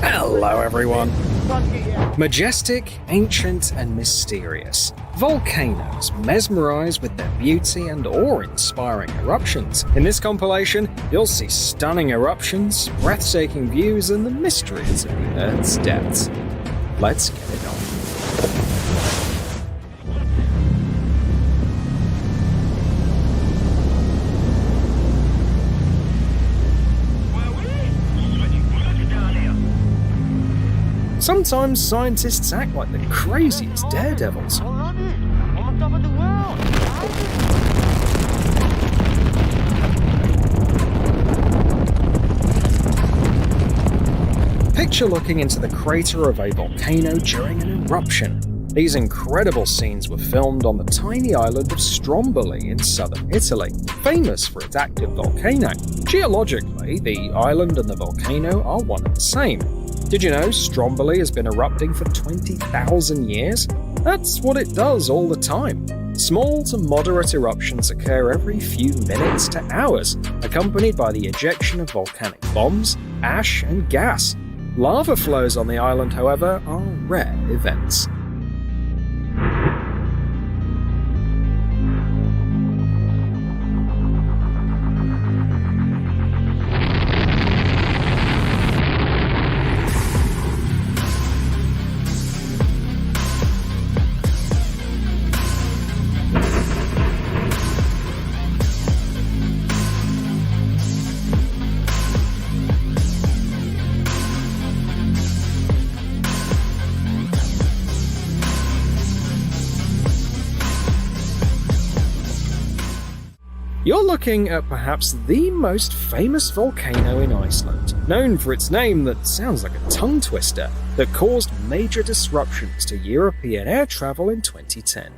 Hello, everyone. Majestic, ancient, and mysterious, volcanoes mesmerize with their beauty and awe-inspiring eruptions. In this compilation, you'll see stunning eruptions, breathtaking views, and the mysteries of the Earth's depths. Let's get it on. Sometimes scientists act like the craziest daredevils. On top of the world! Picture looking into the crater of a volcano during an eruption. These incredible scenes were filmed on the tiny island of Stromboli in southern Italy, famous for its active volcano. Geologically, the island and the volcano are one and the same. Did you know Stromboli has been erupting for 20,000 years? That's what it does all the time. Small to moderate eruptions occur every few minutes to hours, accompanied by the ejection of volcanic bombs, ash, and gas. Lava flows on the island, however, are rare events. You're looking at perhaps the most famous volcano in Iceland, known for its name that sounds like a tongue twister, that caused major disruptions to European air travel in 2010.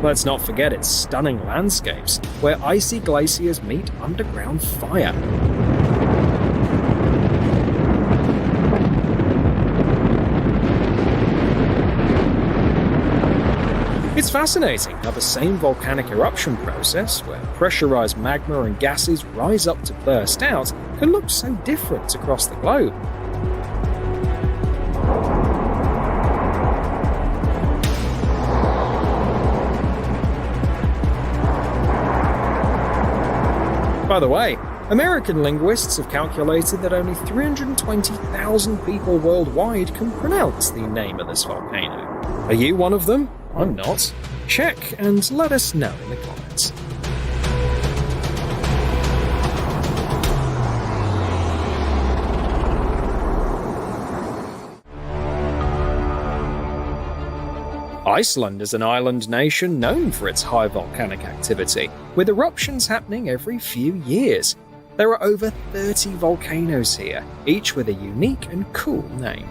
Let's not forget its stunning landscapes, where icy glaciers meet underground fire. It's fascinating how the same volcanic eruption process, where pressurized magma and gases rise up to burst out, can look so different across the globe. By the way, American linguists have calculated that only 320,000 people worldwide can pronounce the name of this volcano. Are you one of them? I'm not. Check and let us know in the comments. Iceland is an island nation known for its high volcanic activity, with eruptions happening every few years. There are over 30 volcanoes here, each with a unique and cool name.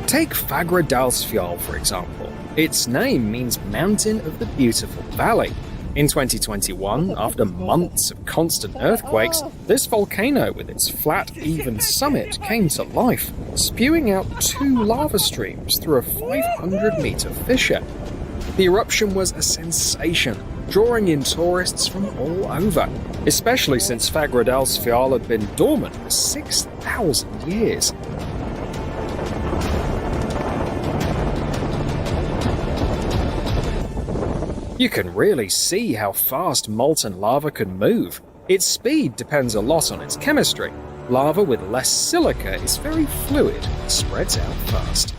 Take Fagradalsfjall, for example. Its name means Mountain of the Beautiful Valley. In 2021, after months of constant earthquakes, this volcano with its flat, even summit came to life, spewing out 2 lava streams through a 500-meter fissure. The eruption was a sensation, drawing in tourists from all over, especially since Fagradalsfjall had been dormant for 6,000 years. You can really see how fast molten lava can move. Its speed depends a lot on its chemistry. Lava with less silica is very fluid and spreads out fast.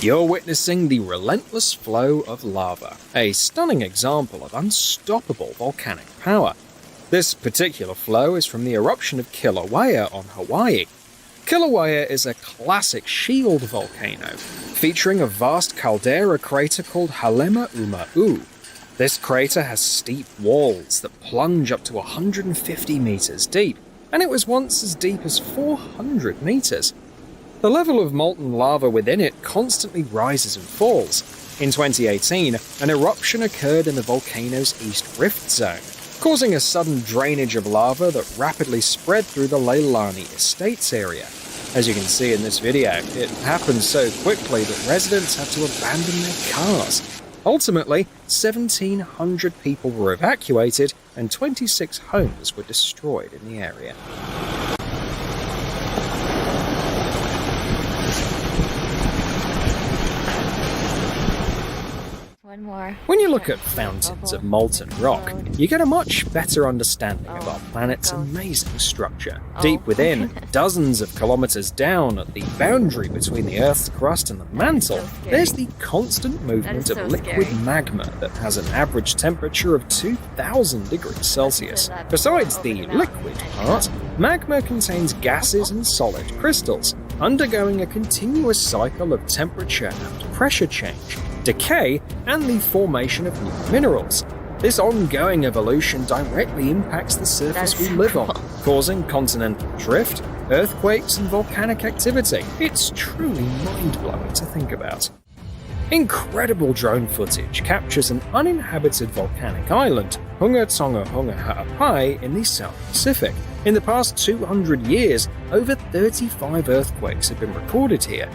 You're witnessing the relentless flow of lava, a stunning example of unstoppable volcanic power. This particular flow is from the eruption of Kilauea on Hawaii. Kilauea is a classic shield volcano, featuring a vast caldera crater called Halema-Uma'u. This crater has steep walls that plunge up to 150 meters deep, and it was once as deep as 400 meters. The level of molten lava within it constantly rises and falls. In 2018, an eruption occurred in the volcano's East Rift Zone, causing a sudden drainage of lava that rapidly spread through the Leilani Estates area. As you can see in this video, it happened so quickly that residents had to abandon their cars. Ultimately, 1,700 people were evacuated and 26 homes were destroyed in the area. More. When you look at fountains of molten rock, you get a much better understanding of our planet's amazing structure. Deep within, dozens of kilometers down at the boundary between the Earth's crust and the mantle, there's the constant movement of liquid magma that has an average temperature of 2,000 degrees Celsius. Besides the liquid part, magma contains gases and solid crystals, undergoing a continuous cycle of temperature and pressure change, decay, and the formation of new minerals. This ongoing evolution directly impacts the surface we live on, causing continental drift, earthquakes, and volcanic activity. It's truly mind-blowing to think about. Incredible drone footage captures an uninhabited volcanic island, Hunga Tonga Hunga Ha'apai, in the South Pacific. In the past 200 years, over 35 earthquakes have been recorded here.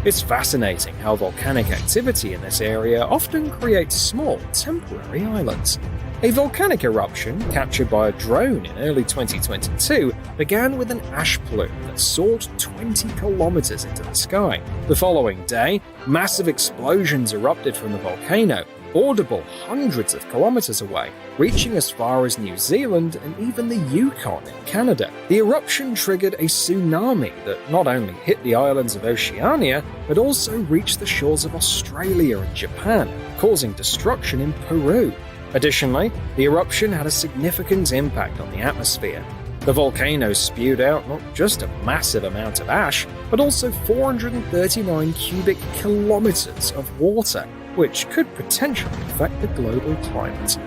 It's fascinating how volcanic activity in this area often creates small, temporary islands. A volcanic eruption captured by a drone in early 2022 began with an ash plume that soared 20 kilometers into the sky. The following day, massive explosions erupted from the volcano, audible hundreds of kilometers away, reaching as far as New Zealand and even the Yukon in Canada. The eruption triggered a tsunami that not only hit the islands of Oceania, but also reached the shores of Australia and Japan, causing destruction in Peru. Additionally, the eruption had a significant impact on the atmosphere. The volcano spewed out not just a massive amount of ash, but also 439 cubic kilometers of water, which could potentially affect the global climate.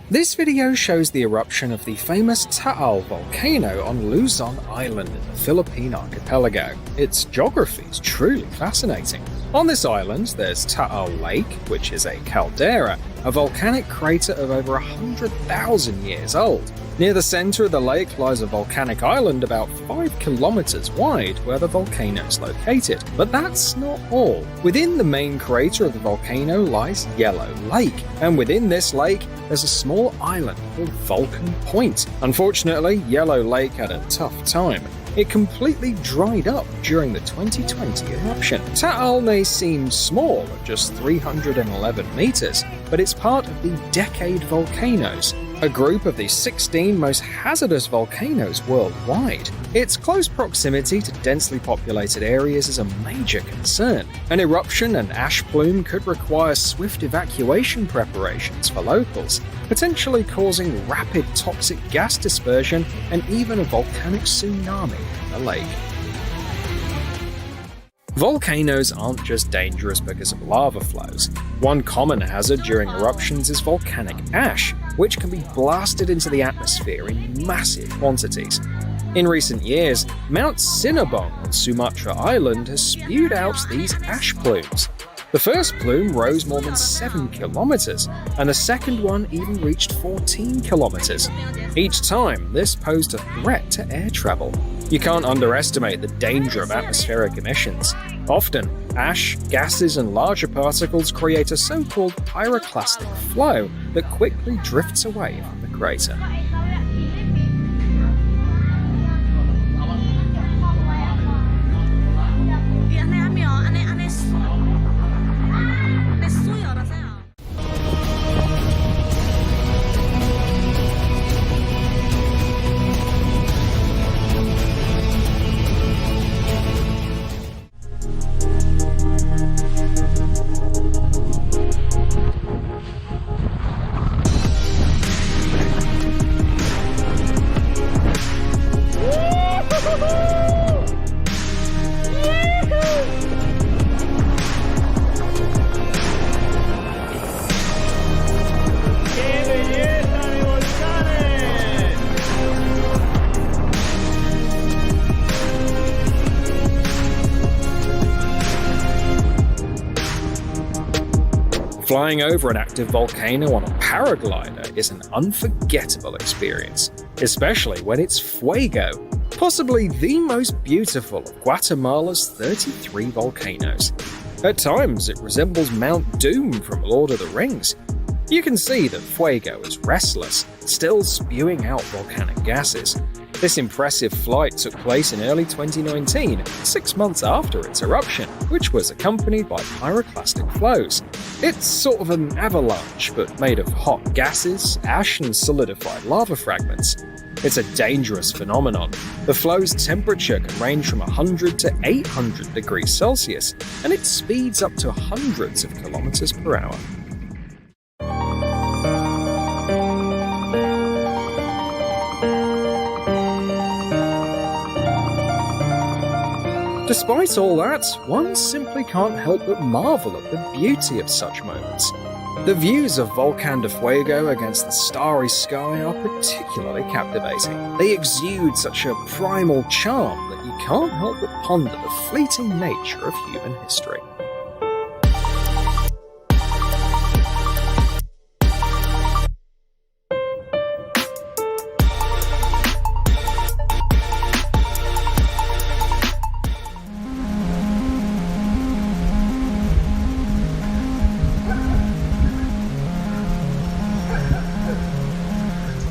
This video shows the eruption of the famous Taal volcano on Luzon Island in the Philippine archipelago. Its geography is truly fascinating. On this island, there's Taal Lake, which is a caldera, a volcanic crater of over 100,000 years old. Near the center of the lake lies a volcanic island about 5 kilometers wide where the volcano is located. But that's not all. Within the main crater of the volcano lies Yellow Lake, and within this lake there's a small island called Vulcan Point. Unfortunately, Yellow Lake had a tough time. It completely dried up during the 2020 eruption. Taal may seem small at just 311 meters, but it's part of the Decade Volcanoes, a group of the 16 most hazardous volcanoes worldwide. Its close proximity to densely populated areas is a major concern. An eruption and ash plume could require swift evacuation preparations for locals, potentially causing rapid toxic gas dispersion and even a volcanic tsunami in the lake. Volcanoes aren't just dangerous because of lava flows. One common hazard during eruptions is volcanic ash, which can be blasted into the atmosphere in massive quantities. In recent years, Mount Sinabung on Sumatra Island has spewed out these ash plumes. The first plume rose more than 7 kilometers, and the second one even reached 14 kilometers. Each time, this posed a threat to air travel. You can't underestimate the danger of atmospheric emissions. Often, ash, gases, and larger particles create a so-called pyroclastic flow that quickly drifts away from the crater. Flying over an active volcano on a paraglider is an unforgettable experience, especially when it's fuego, possibly the most beautiful of Guatemala's 33 volcanoes. At times, it resembles Mount Doom from Lord of the Rings. You can see that fuego is restless, still spewing out volcanic gases. This impressive flight took place in early 2019, 6 months after its eruption, which was accompanied by pyroclastic flows. It's sort of an avalanche, but made of hot gases, ash, and solidified lava fragments. It's a dangerous phenomenon. The flow's temperature can range from 100 to 800 degrees Celsius, and it speeds up to hundreds of kilometers per hour. Despite all that, one simply can't help but marvel at the beauty of such moments. The views of Volcán de Fuego against the starry sky are particularly captivating. They exude such a primal charm that you can't help but ponder the fleeting nature of human history.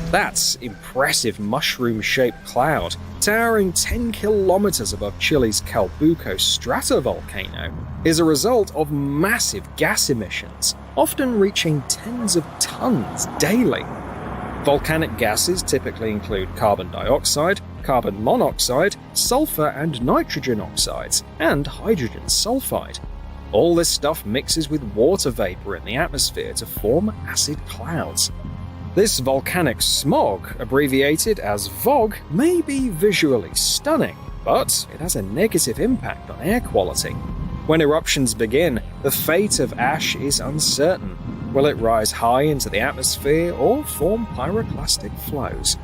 That impressive mushroom-shaped cloud, towering 10 kilometers above Chile's Calbuco stratovolcano, is a result of massive gas emissions, often reaching tens of tons daily. Volcanic gases typically include carbon dioxide, carbon monoxide, sulfur and nitrogen oxides, and hydrogen sulfide. All this stuff mixes with water vapor in the atmosphere to form acid clouds. This volcanic smog, abbreviated as VOG, may be visually stunning, but it has a negative impact on air quality. When eruptions begin, the fate of ash is uncertain. Will it rise high into the atmosphere or form pyroclastic flows?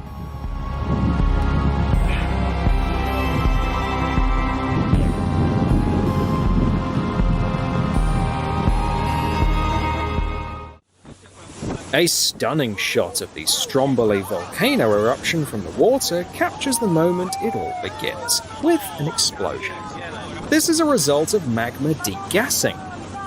A stunning shot of the Stromboli volcano eruption from the water captures the moment it all begins, with an explosion. This is a result of magma degassing.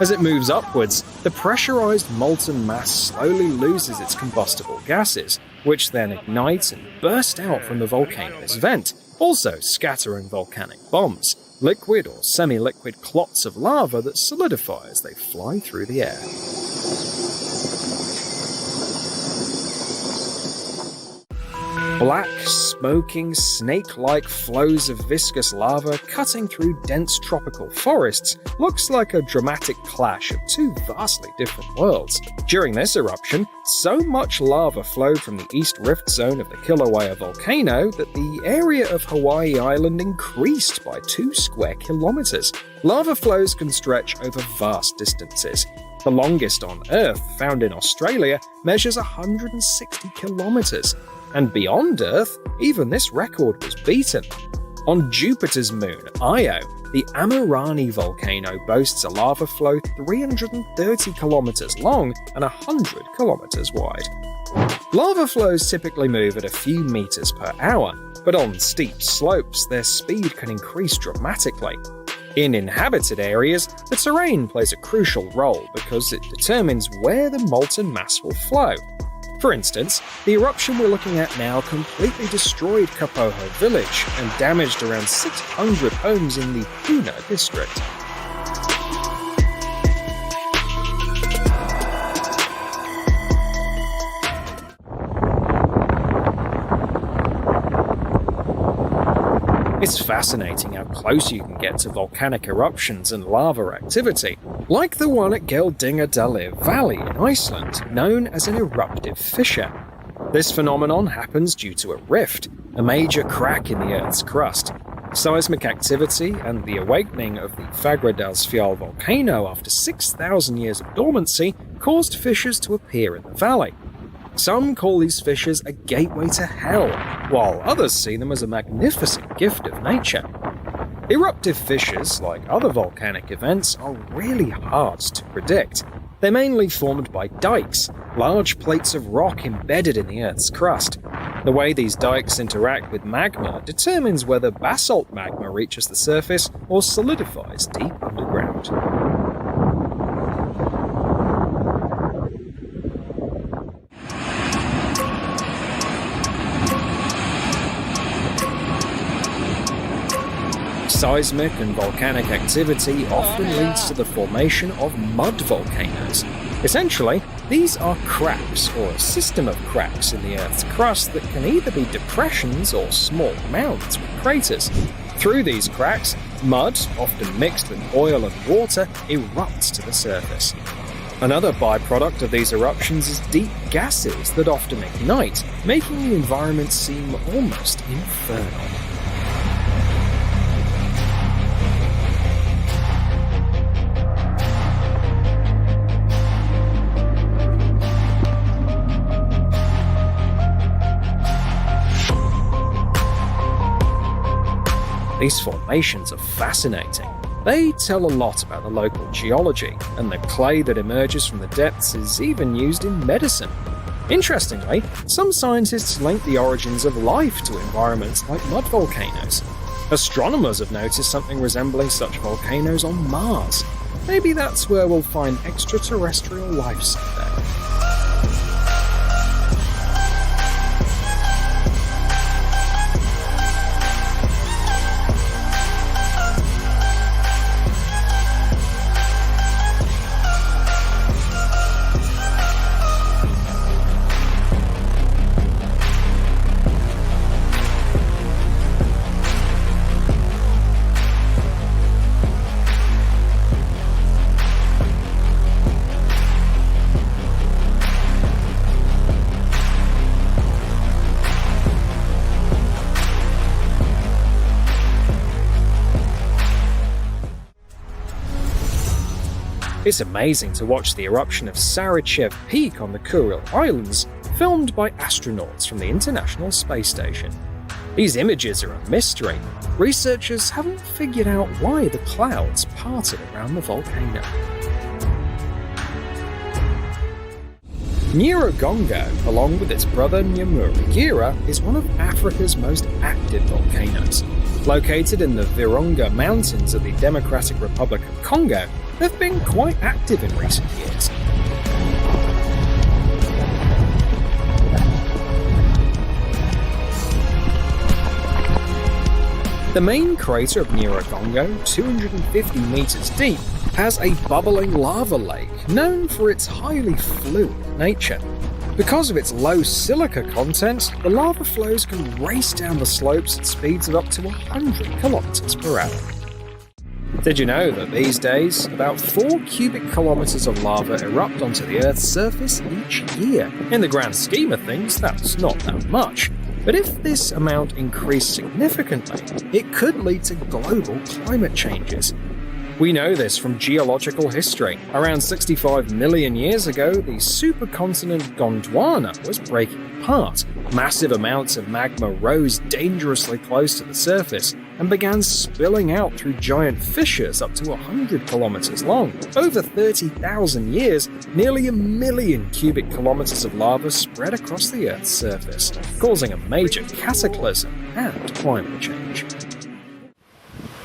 As it moves upwards, the pressurized molten mass slowly loses its combustible gases, which then ignite and burst out from the volcano's vent, also scattering volcanic bombs, liquid or semi-liquid clots of lava that solidify as they fly through the air. Black, smoking, snake-like flows of viscous lava cutting through dense tropical forests looks like a dramatic clash of two vastly different worlds. During this eruption, so much lava flowed from the East Rift zone of the Kilauea volcano that the area of Hawaii Island increased by 2 square kilometers. Lava flows can stretch over vast distances. The longest on Earth, found in Australia, measures 160 kilometers. And beyond Earth, even this record was beaten. On Jupiter's moon, Io, the Amirani volcano boasts a lava flow 330 kilometers long and 100 kilometers wide. Lava flows typically move at a few meters per hour, but on steep slopes, their speed can increase dramatically. In inhabited areas, the terrain plays a crucial role because it determines where the molten mass will flow. For instance, the eruption we're looking at now completely destroyed Kapoho village and damaged around 600 homes in the Puna district. It's fascinating how close you can get to volcanic eruptions and lava activity, like the one at Geldingadalur Valley in Iceland, known as an eruptive fissure. This phenomenon happens due to a rift, a major crack in the Earth's crust. Seismic activity and the awakening of the Fagradalsfjall volcano after 6,000 years of dormancy caused fissures to appear in the valley. Some call these fissures a gateway to hell, while others see them as a magnificent gift of nature. Eruptive fissures, like other volcanic events, are really hard to predict. They're mainly formed by dikes, large plates of rock embedded in the Earth's crust. The way these dikes interact with magma determines whether basalt magma reaches the surface or solidifies deep underground. Seismic and volcanic activity often leads to the formation of mud volcanoes. Essentially, these are cracks or a system of cracks in the Earth's crust that can either be depressions or small mounds with craters. Through these cracks, mud, often mixed with oil and water, erupts to the surface. Another byproduct of these eruptions is deep gases that often ignite, making the environment seem almost infernal. These formations are fascinating. They tell a lot about the local geology, and the clay that emerges from the depths is even used in medicine. Interestingly, some scientists link the origins of life to environments like mud volcanoes. Astronomers have noticed something resembling such volcanoes on Mars. Maybe that's where we'll find extraterrestrial life someday. It's amazing to watch the eruption of Sarychev Peak on the Kuril Islands, filmed by astronauts from the International Space Station. These images are a mystery. Researchers haven't figured out why the clouds parted around the volcano. Nyiragongo, along with its brother Nyamuragira, is one of Africa's most active volcanoes. Located in the Virunga Mountains of the Democratic Republic of Congo, they've been quite active in recent years. The main crater of Nyiragongo, 250 meters deep, has a bubbling lava lake known for its highly fluid nature. Because of its low silica content, the lava flows can race down the slopes at speeds of up to 100 kilometers per hour. Did you know that these days, about 4 cubic kilometers of lava erupt onto the Earth's surface each year? In the grand scheme of things, that's not that much. But if this amount increased significantly, it could lead to global climate changes. We know this from geological history. Around 65 million years ago, the supercontinent Gondwana was breaking apart. Massive amounts of magma rose dangerously close to the surface and began spilling out through giant fissures up to 100 kilometers long. Over 30,000 years, nearly 1 million cubic kilometers of lava spread across the Earth's surface, causing a major cataclysm and climate change.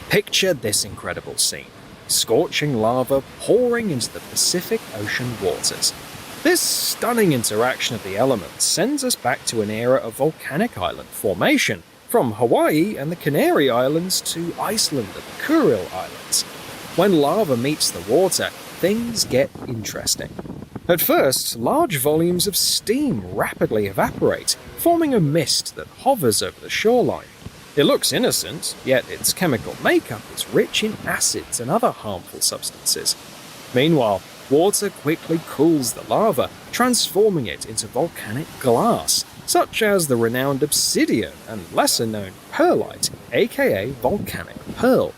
Picture this incredible scene. Scorching lava pouring into the Pacific Ocean waters. This stunning interaction of the elements sends us back to an era of volcanic island formation, from Hawaii and the Canary Islands to Iceland and the Kuril Islands. When lava meets the water, things get interesting. At first, large volumes of steam rapidly evaporate, forming a mist that hovers over the shoreline. It looks innocent, yet its chemical makeup is rich in acids and other harmful substances. Meanwhile, water quickly cools the lava, transforming it into volcanic glass, such as the renowned obsidian and lesser-known pearlite, aka volcanic pearl.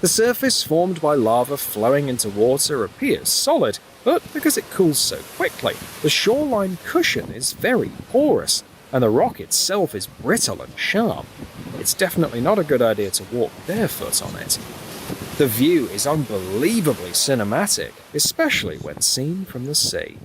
The surface formed by lava flowing into water appears solid, but because it cools so quickly, the shoreline cushion is very porous, and the rock itself is brittle and sharp. It's definitely not a good idea to walk barefoot on it. The view is unbelievably cinematic, especially when seen from the sea.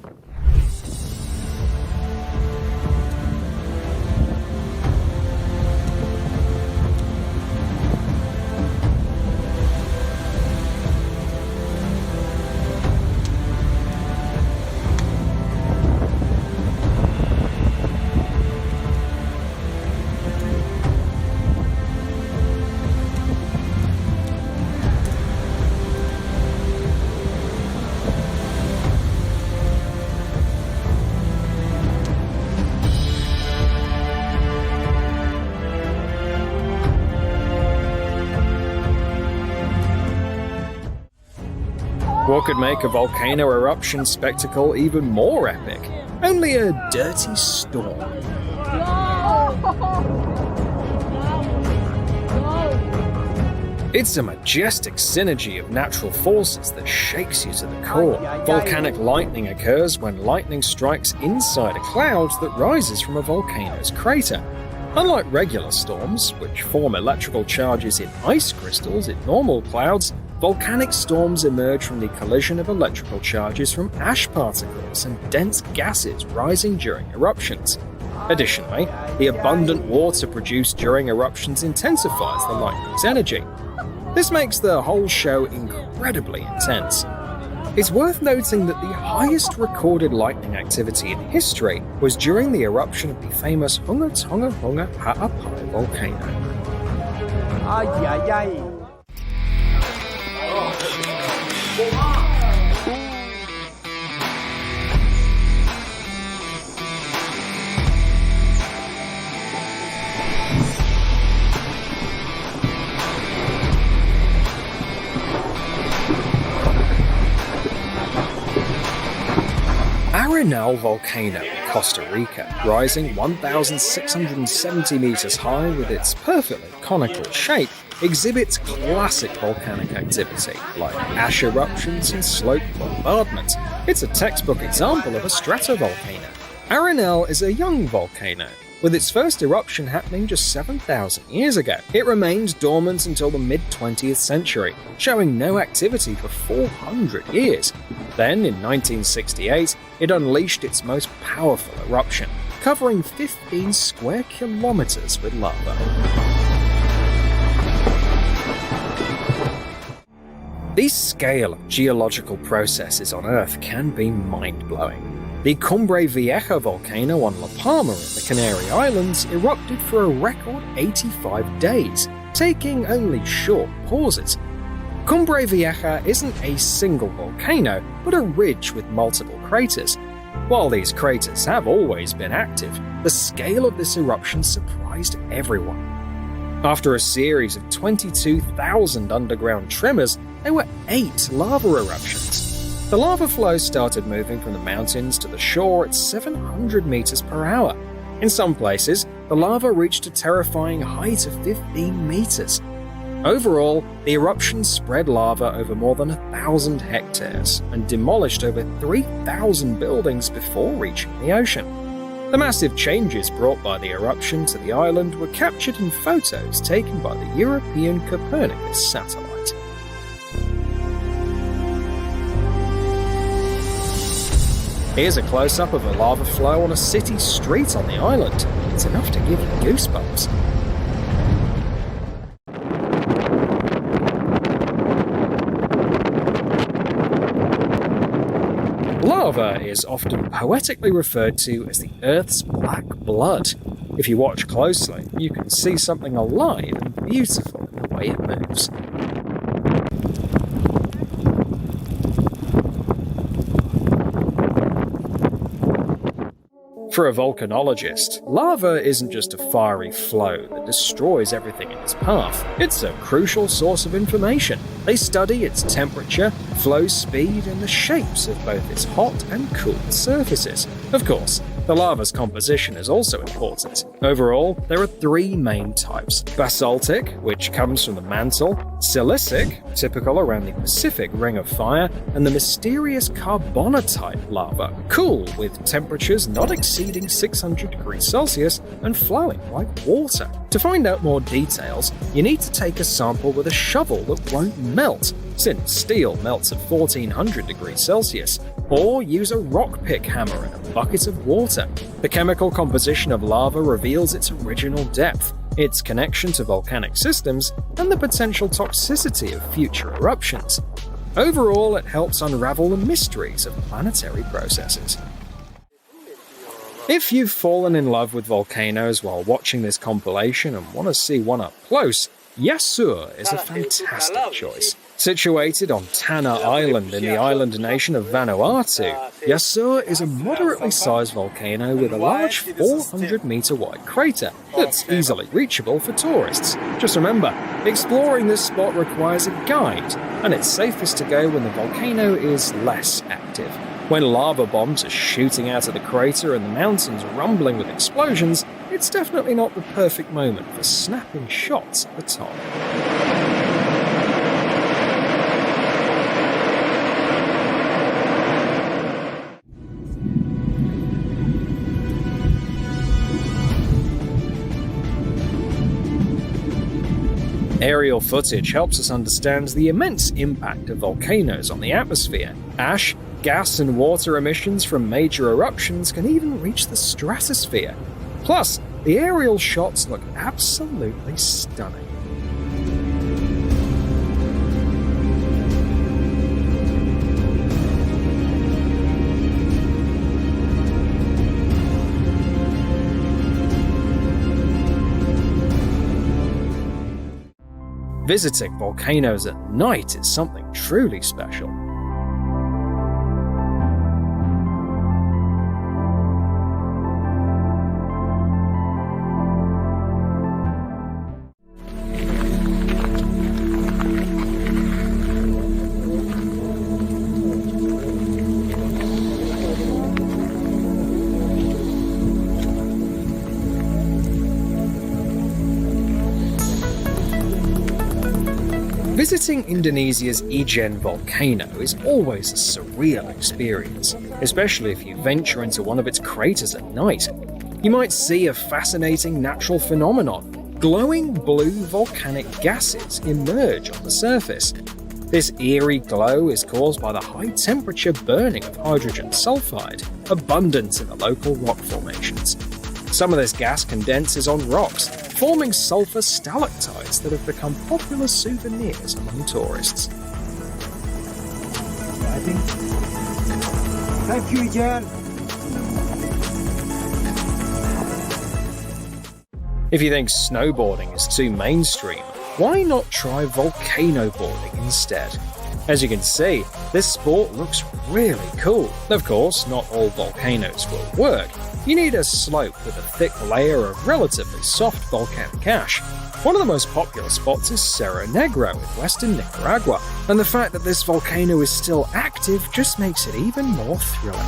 What could make a volcano eruption spectacle even more epic? Only a dirty storm. It's a majestic synergy of natural forces that shakes you to the core. Volcanic lightning occurs when lightning strikes inside a cloud that rises from a volcano's crater. Unlike regular storms, which form electrical charges in ice crystals in normal clouds, volcanic storms emerge from the collision of electrical charges from ash particles and dense gases rising during eruptions. Additionally, the abundant water produced during eruptions intensifies the lightning's energy. This makes the whole show incredibly intense. It's worth noting that the highest recorded lightning activity in history was during the eruption of the famous Hunga Tonga Hunga Ha'apai volcano. Ay, ay, ay. Arenal volcano in Costa Rica, rising 1,670 meters high with its perfectly conical shape, exhibits classic volcanic activity, like ash eruptions and slope bombardment. It's a textbook example of a stratovolcano. Arenal is a young volcano, with its first eruption happening just 7,000 years ago. It remained dormant until the mid-20th century, showing no activity for 400 years. Then, in 1968, it unleashed its most powerful eruption, covering 15 square kilometers with lava. The scale of geological processes on Earth can be mind-blowing. The Cumbre Vieja volcano on La Palma in the Canary Islands erupted for a record 85 days, taking only short pauses. Cumbre Vieja isn't a single volcano, but a ridge with multiple craters. While these craters have always been active, the scale of this eruption surprised everyone. After a series of 22,000 underground tremors, there were 8 lava eruptions. The lava flow started moving from the mountains to the shore at 700 meters per hour. In some places, the lava reached a terrifying height of 15 meters. Overall, the eruption spread lava over more than 1,000 hectares and demolished over 3,000 buildings before reaching the ocean. The massive changes brought by the eruption to the island were captured in photos taken by the European Copernicus satellite. Here's a close-up of a lava flow on a city street on the island. It's enough to give you goosebumps. Lava is often poetically referred to as the Earth's black blood. If you watch closely, you can see something alive and beautiful in the way it moves. For a volcanologist, lava isn't just a fiery flow that destroys everything in its path. It's a crucial source of information. They study its temperature, flow speed, and the shapes of both its hot and cool surfaces. Of course, The lava's composition is also important. Overall, there are three main types: basaltic, which comes from the mantle; silicic, typical around the Pacific Ring of Fire; and the mysterious carbonite-type lava, cool with temperatures not exceeding 600 degrees Celsius and flowing like water. To find out more details, you need to take a sample with a shovel that won't melt, since steel melts at 1400 degrees Celsius, or use a rock pick hammer in a bucket of water. The chemical composition of lava reveals its original depth, its connection to volcanic systems, and the potential toxicity of future eruptions. Overall, it helps unravel the mysteries of planetary processes. If you've fallen in love with volcanoes while watching this compilation and want to see one up close, Yasur is a fantastic choice. Situated on Tanna Island in the island nation of Vanuatu, Yasur is a moderately sized volcano with a large 400-meter wide crater that's easily reachable for tourists. Just remember, exploring this spot requires a guide, and it's safest to go when the volcano is less active. When lava bombs are shooting out of the crater and the mountains rumbling with explosions, it's definitely not the perfect moment for snapping shots at the top. Aerial footage helps us understand the immense impact of volcanoes on the atmosphere. Ash, gas, and water emissions from major eruptions can even reach the stratosphere. Plus, the aerial shots look absolutely stunning. Visiting volcanoes at night is something truly special. Visiting Indonesia's Ijen volcano is always a surreal experience, especially if you venture into one of its craters at night. You might see a fascinating natural phenomenon: glowing blue volcanic gases emerge on the surface. This eerie glow is caused by the high-temperature burning of hydrogen sulfide, abundant in the local rock formations. Some of this gas condenses on rocks, forming sulfur stalactites that have become popular souvenirs among tourists. Thank you, Jan. If you think snowboarding is too mainstream, why not try volcano boarding instead? As you can see, this sport looks really cool. Of course, not all volcanoes will work. You need a slope with a thick layer of relatively soft volcanic ash. One of the most popular spots is Cerro Negro in western Nicaragua, and the fact that this volcano is still active just makes it even more thrilling.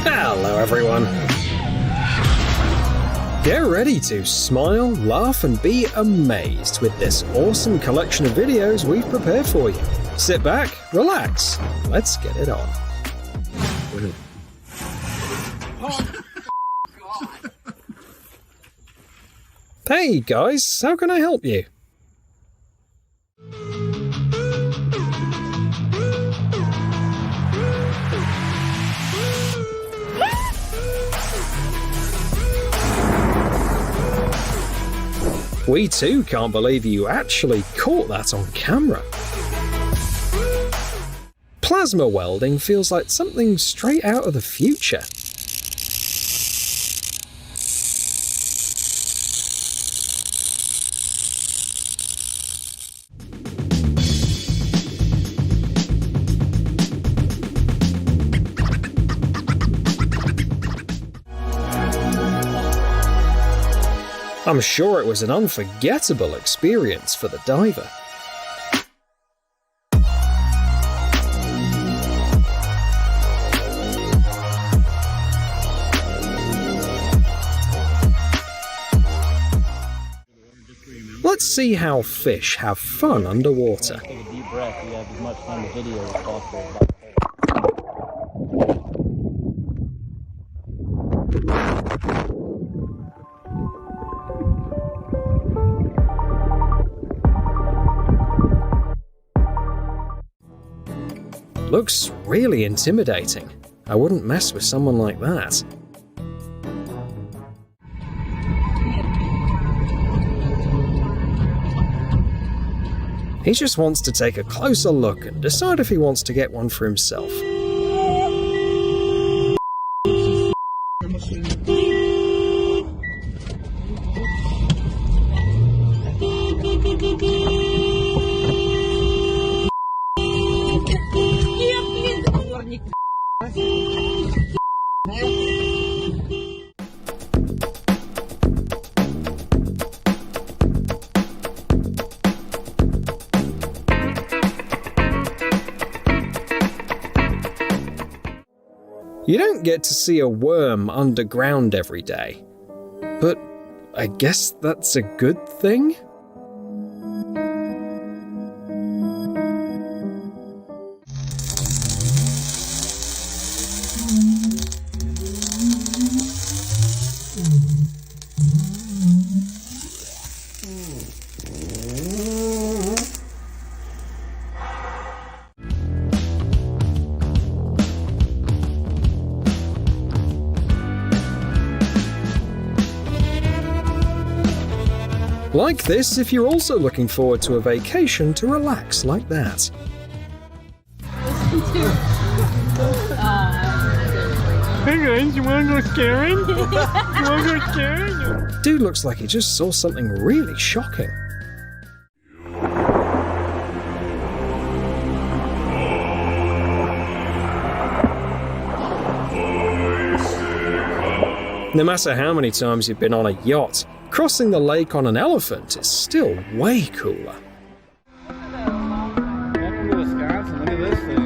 Hello everyone. Get ready to smile, laugh and be amazed with this awesome collection of videos we've prepared for you. Sit back, relax, let's get it on. Hey guys, how can I help you? We too can't believe you actually caught that on camera. Plasma welding feels like something straight out of the future. I'm sure it was an unforgettable experience for the diver. Let's see how fish have fun underwater. Take a deep breath. You have as much time to video as possible. Looks really intimidating. I wouldn't mess with someone like that. He just wants to take a closer look and decide if he wants to get one for himself. You don't get to see a worm underground every day, but I guess that's a good thing? Like this if you're also looking forward to a vacation to relax like that. Hey guys, you wanna go scaring? You wanna go scaring? Dude looks like he just saw something really shocking. No matter how many times you've been on a yacht, crossing the lake on an elephant is still way cooler. Welcome to Wisconsin. Look at this thing.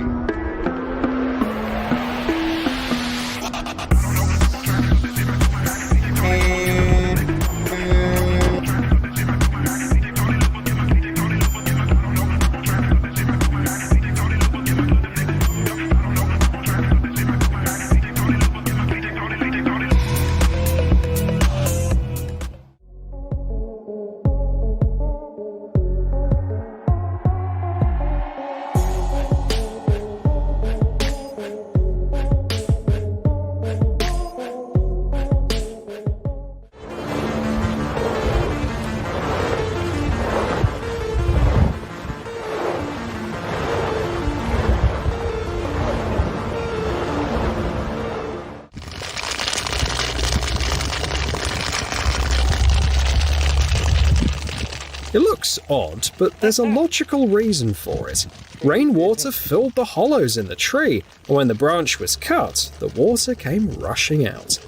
It looks odd, but there's a logical reason for it. Rainwater filled the hollows in the tree, and when the branch was cut, the water came rushing out.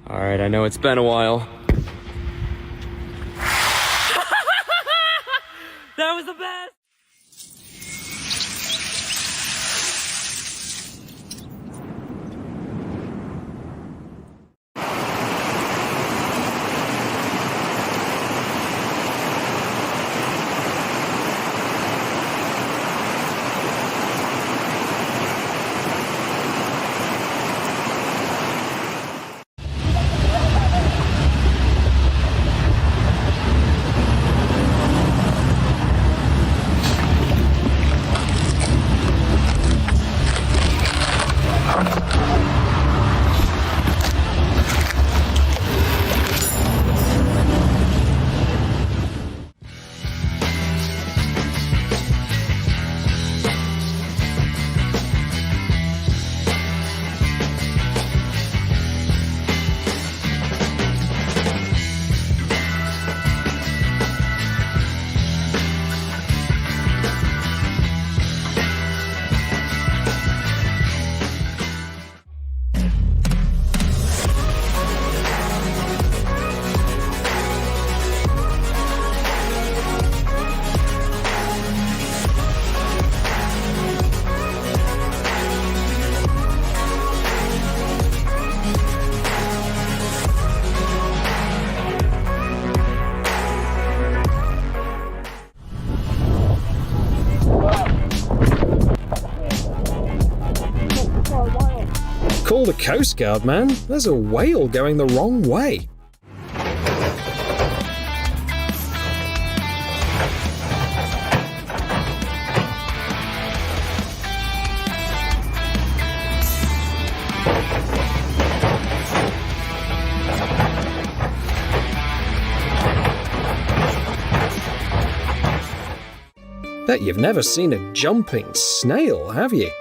Alright, I know it's been a while. That was the best! Call the Coast Guard, man. There's a whale going the wrong way. Bet you've never seen a jumping snail, have you?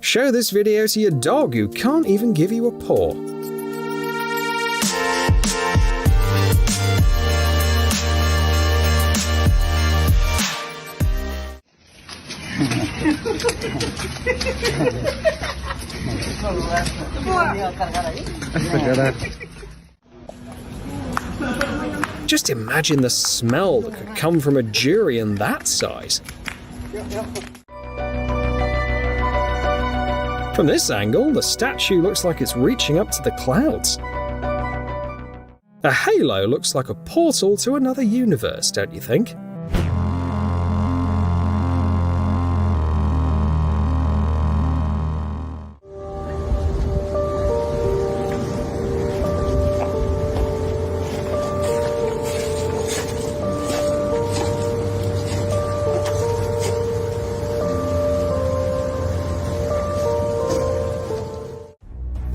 Show this video to your dog who can't even give you a paw. Just imagine the smell that could come from a durian that size. From this angle, the statue looks like it's reaching up to the clouds. A halo looks like a portal to another universe, don't you think?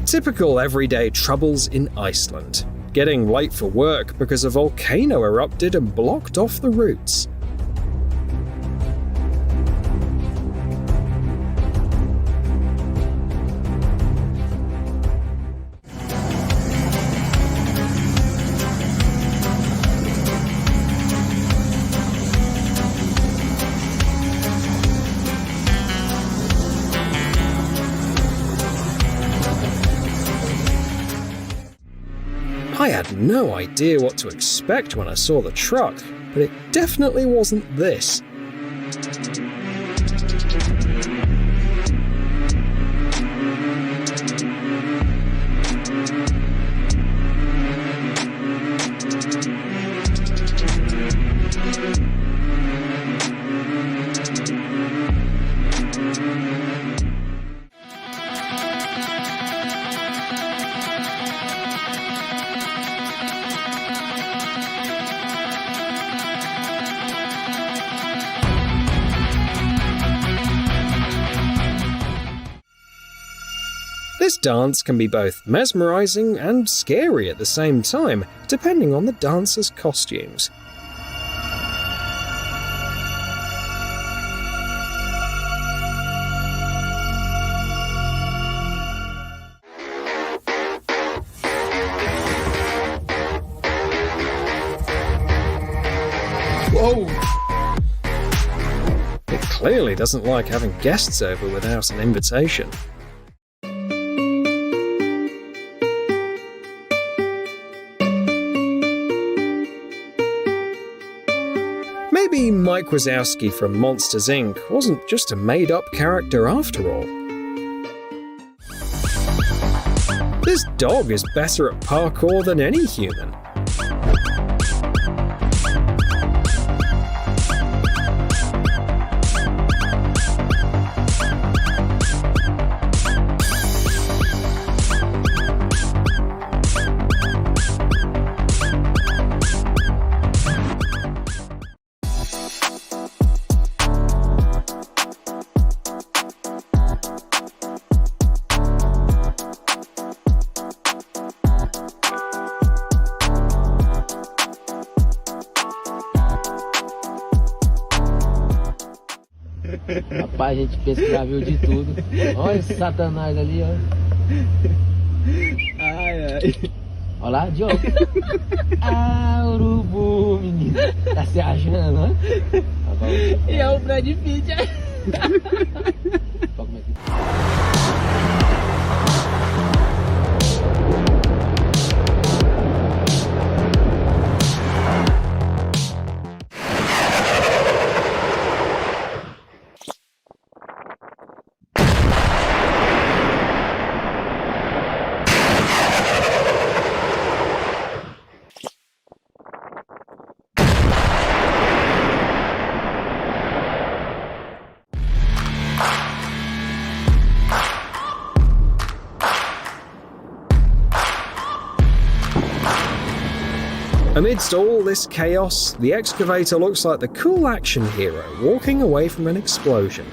Typical everyday troubles in Iceland. Getting late for work because a volcano erupted and blocked off the routes. I had no idea what to expect when I saw the truck, but it definitely wasn't this. This dance can be both mesmerizing and scary at the same time, depending on the dancer's costumes. Whoa! It clearly doesn't like having guests over without an invitation. Maybe Mike Wazowski from Monsters, Inc. wasn't just a made-up character after all. This dog is better at parkour than any human. Rapaz, a gente pensa que já viu de tudo. Olha esse satanás ali, ó. Ai, ai. Olha lá, Diogo. Ah, urubu, menino. Tá se achando, ó. E é o Brad Pitt. Amidst all this chaos, the excavator looks like the cool action hero walking away from an explosion.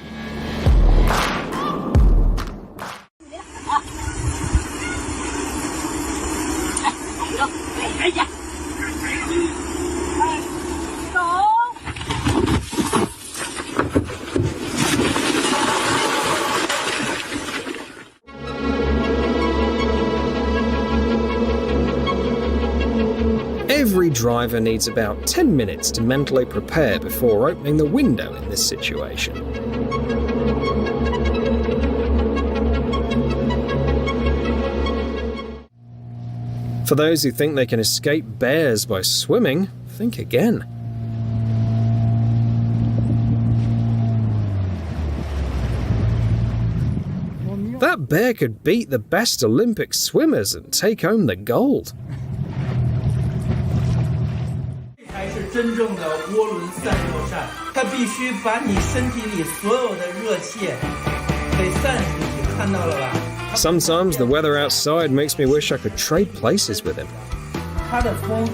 Every driver needs about 10 minutes to mentally prepare before opening the window in this situation. For those who think they can escape bears by swimming, think again. That bear could beat the best Olympic swimmers and take home the gold. 才是真正的涡轮散热扇，它必须把你身体里所有的热气给散出去，看到了吧？ Sometimes the weather outside makes me wish I could trade places with him. 它的风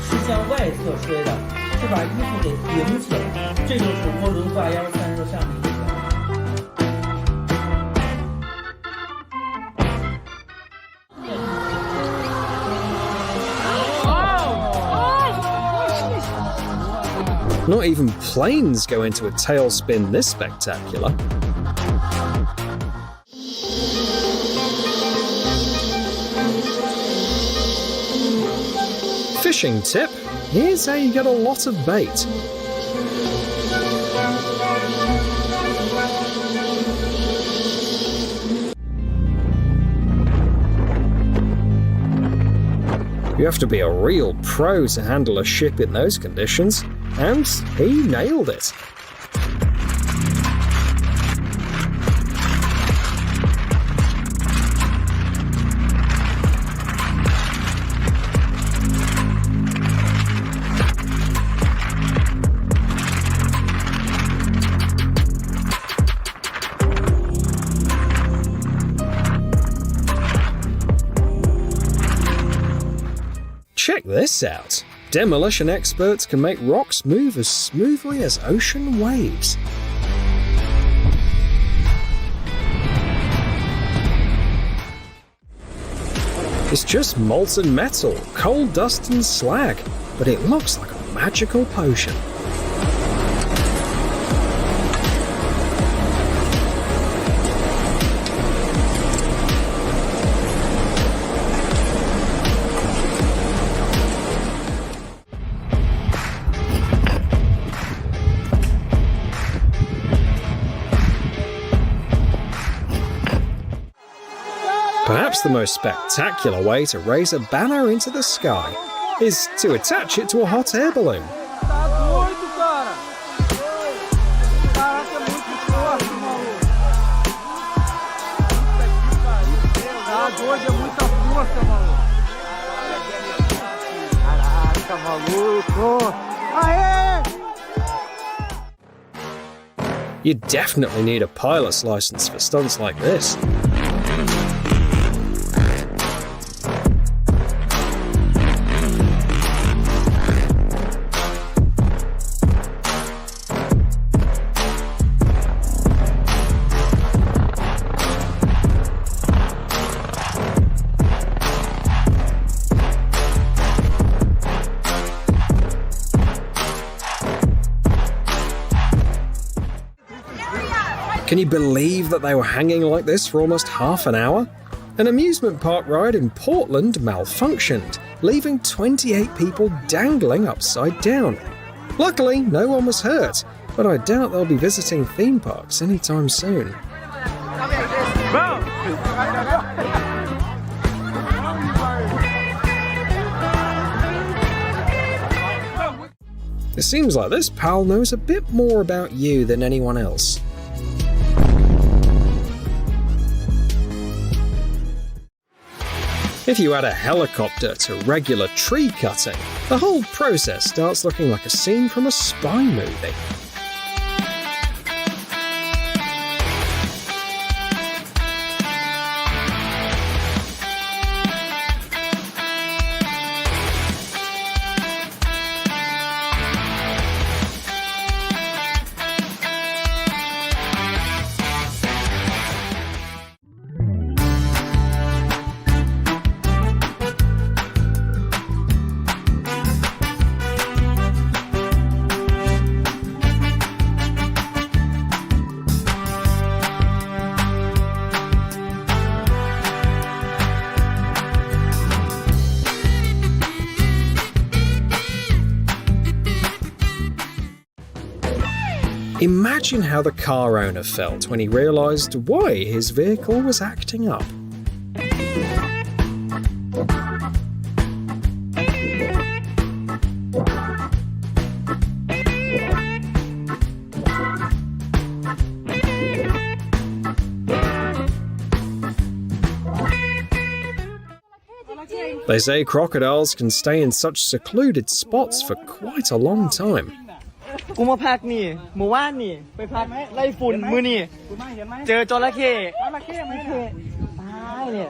是向外侧吹的，是把衣服给顶起来，这就是涡轮挂腰散热扇的一个原理。 Not even planes go into a tailspin this spectacular. Fishing tip: here's how you get a lot of bait. You have to be a real pro to handle a ship in those conditions, and he nailed it. Check this out. Demolition experts can make rocks move as smoothly as ocean waves. It's just molten metal, coal dust and slag, but it looks like a magical potion. Perhaps the most spectacular way to raise a banner into the sky is to attach it to a hot air balloon. You definitely need a pilot's license for stunts like this. Can you believe that they were hanging like this for almost half an hour? An amusement park ride in Portland malfunctioned, leaving 28 people dangling upside down. Luckily, no one was hurt, but I doubt they'll be visiting theme parks anytime soon. It seems like this pal knows a bit more about you than anyone else. If you add a helicopter to regular tree cutting, the whole process starts looking like a scene from a spy movie. Imagine how the car owner felt when he realized why his vehicle was acting up. They say crocodiles can stay in such secluded spots for quite a long time. กูมาพักนี่หมู่บ้านนี่ไปพักไล่ฝุ่นมือนี่เจอจระเข้ตายเนี่ย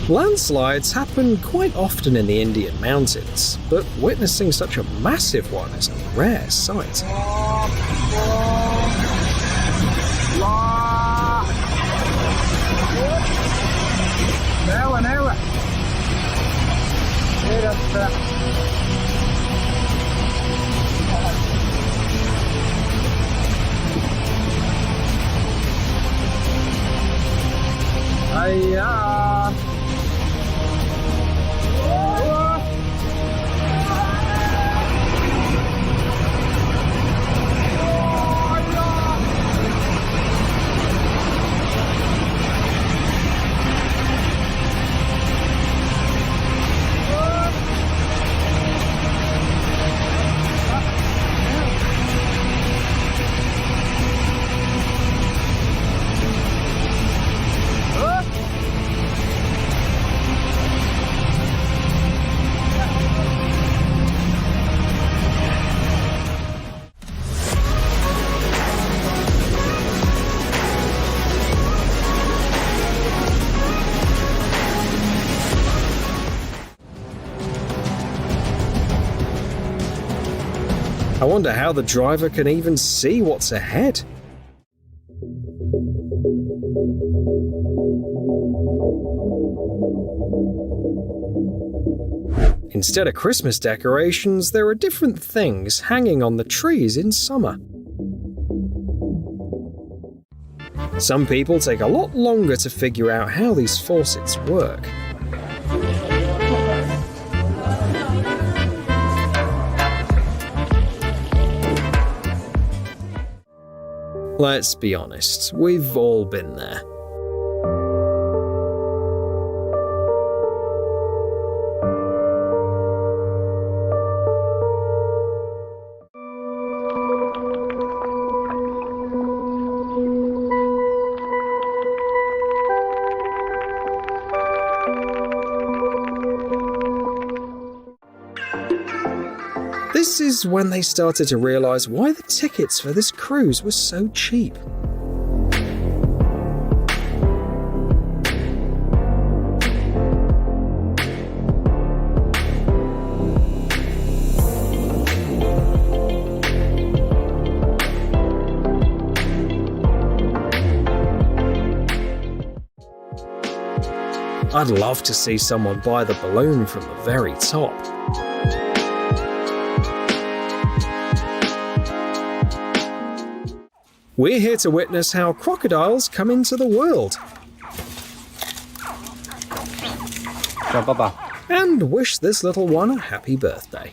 Landslides happen quite often in the Indian mountains, but witnessing such a massive one is a rare sight. I wonder how the driver can even see what's ahead. Instead of Christmas decorations, there are different things hanging on the trees in summer. Some people take a lot longer to figure out how these faucets work. Let's be honest, we've all been there. This is when they started to realize why the tickets for this cruise were so cheap. I'd love to see someone buy the balloon from the very top. We're here to witness how crocodiles come into the world. And wish this little one a happy birthday.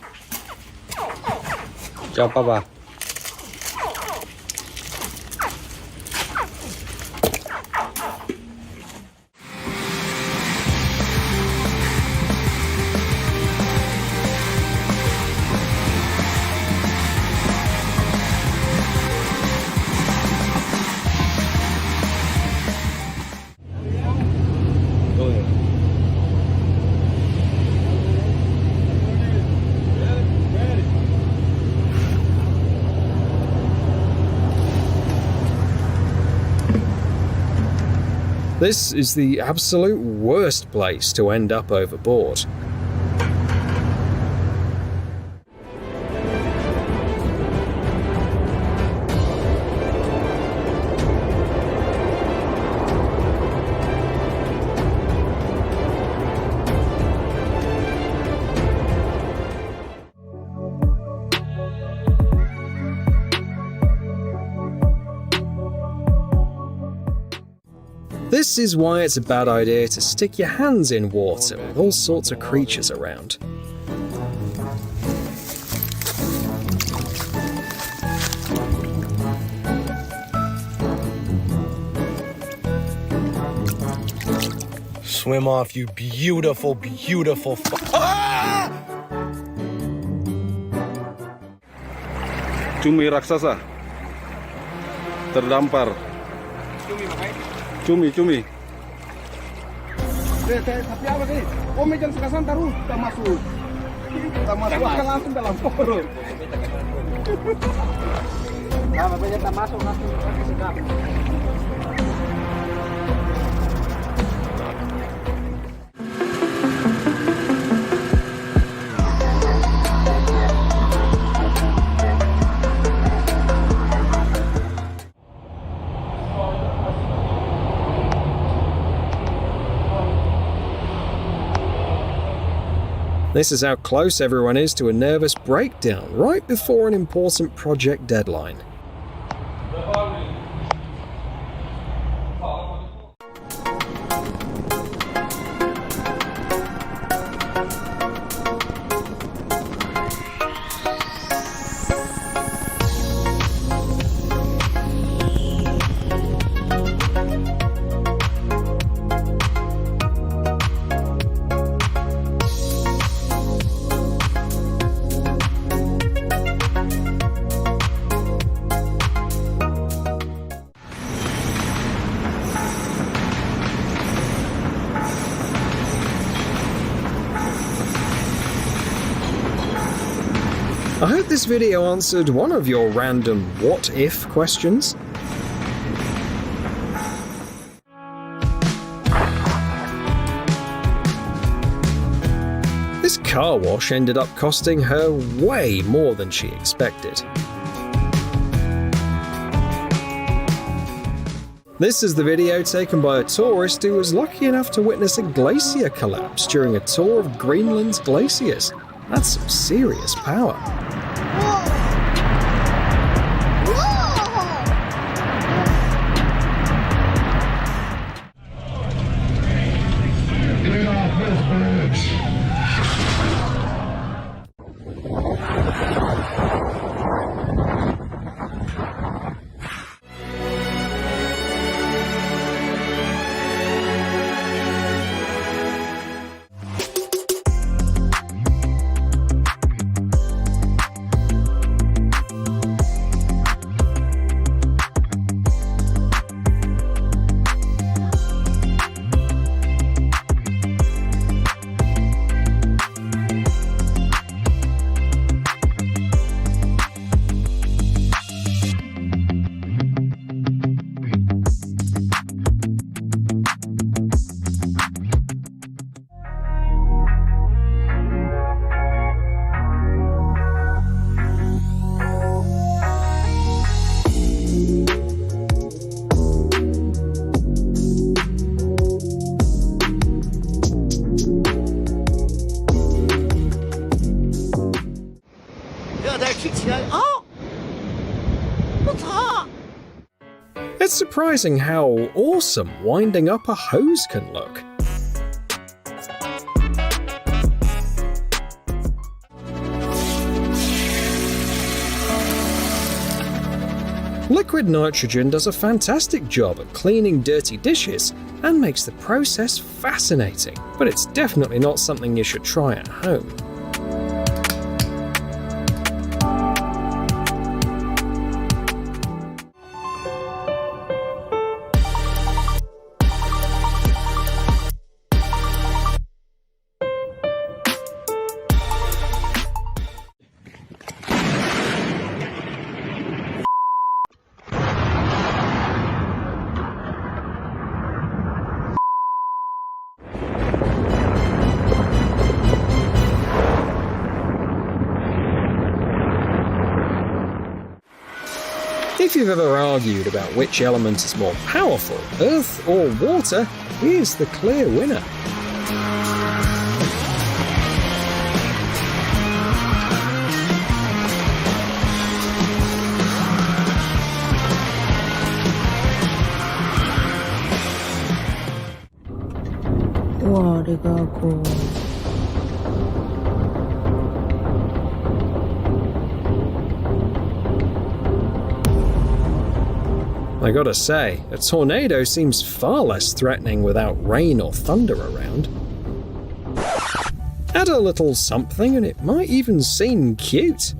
This is the absolute worst place to end up overboard. This is why it's a bad idea to stick your hands in water with all sorts of creatures around. Swim off, you beautiful, beautiful Cumi raksasa terdampar. Cumi. Tapi apa sih? Oh, meja sekasan taruh, kita masuk akan langsung dalam perut. Nah, bapaknya kita masuk langsung sedap. This is how close everyone is to a nervous breakdown right before an important project deadline. I hope this video answered one of your random what-if questions. This car wash ended up costing her way more than she expected. This is the video taken by a tourist who was lucky enough to witness a glacier collapse during a tour of Greenland's glaciers. That's some serious power. It's surprising how awesome winding up a hose can look. Liquid nitrogen does a fantastic job at cleaning dirty dishes and makes the process fascinating, but it's definitely not something you should try at home. If you've ever argued about which element is more powerful, earth or water, here's the clear winner. I gotta say, a tornado seems far less threatening without rain or thunder around. Add a little something and it might even seem cute.